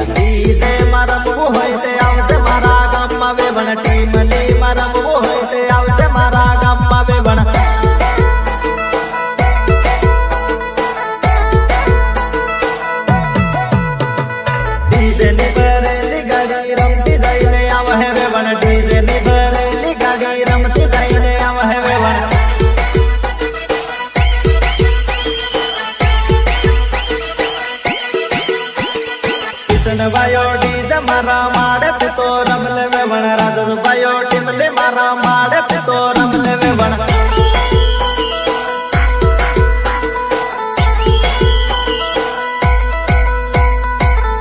DJ માં રમવું હોય તે આવશે મારા ગામમાં વેવણ ટીમલી માં રમવું હોય તે આવશે મારા ગામમાં વેવણ ડીજે ની ભરેલી ગાડી રમતી જઈને આવે વેવણ ડીજે ની ભરેલી ગાડી રમતી જઈને આવે વેવણ ભાઈઓ ડીજે મારા માડે તું તો રમલે વેવણ રાજસ ભાઈઓ ટીમલે મારા માડે તું તો રમલે વેવણ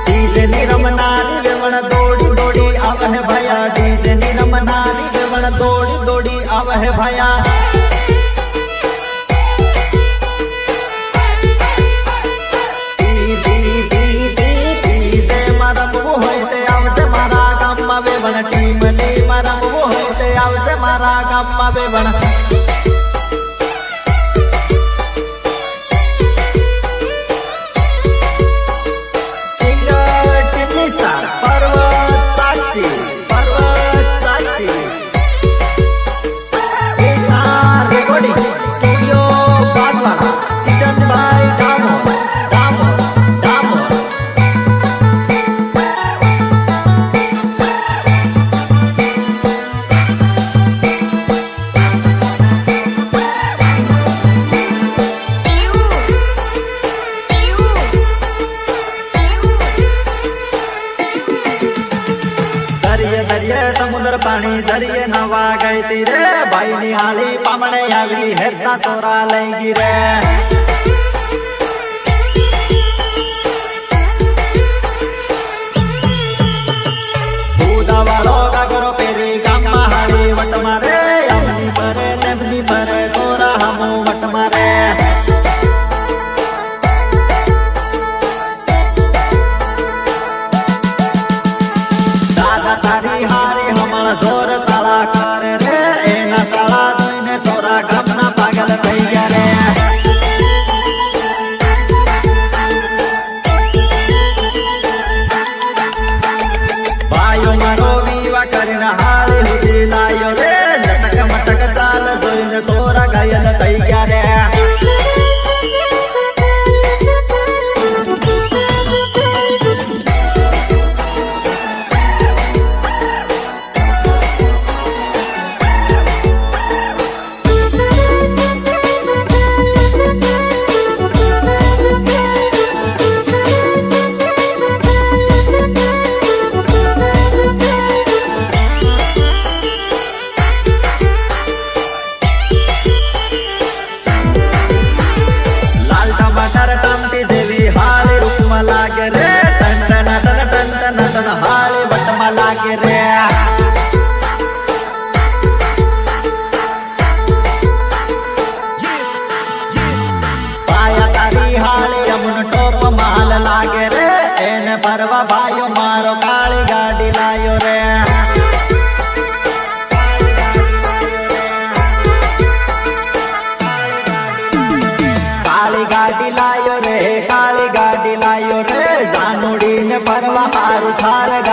ડીજે ની રમનારી વેવણ દોડી દોડી આવે હે ભાયા ડીજે ની રમનારી વેવણ દોડી દોડી આવે હે ભાયા વેવણ ટીમલી માં રમવું હોય તે આવશે મારા ગામમાં વેવણ સિંગર ટીમલી સ્ટાર પર્વત સાક્ષી રેકોર્ડિંગ સ્ટુડિયો બાસવાડા કિશનભાઈ ડામો સમુદ્ર પાણી દરિયે નવા ગઈ તી રે ભાઈ ની હાલી પામણે આવી હેતા સોરા લઈ ગઈ રે ભૂદા વાળો ગાગરો પેરી ગામમાં હાલી વટ મારે અમની પરે નેમની પરે સોરા હમો વટ મારે દાદા તારી હારી હમણ જોર સાળા કરે રે એના સાળા જોઈને સોરા ગામના પાગલ થઈ ગયા રે ભાઈઓ મારો વિવાહ કરીને હાળી સુધી લાયો રે લટક મટક ચાલ જોઈને સોરા ઘાયલ થઈ ગયા રે લાગે રે ટન હાળી વટમાં લાગે રે પાયા તારી હાળી અમન ટોપ માલ લાગે રે એને પરવા ભાઈઓ મારો કાળી ગાડી લાયો રે કાળી ગાડી લાયો રે કાળી ગાડી લાયો રે જાનુડી ને પરવા હારું થાર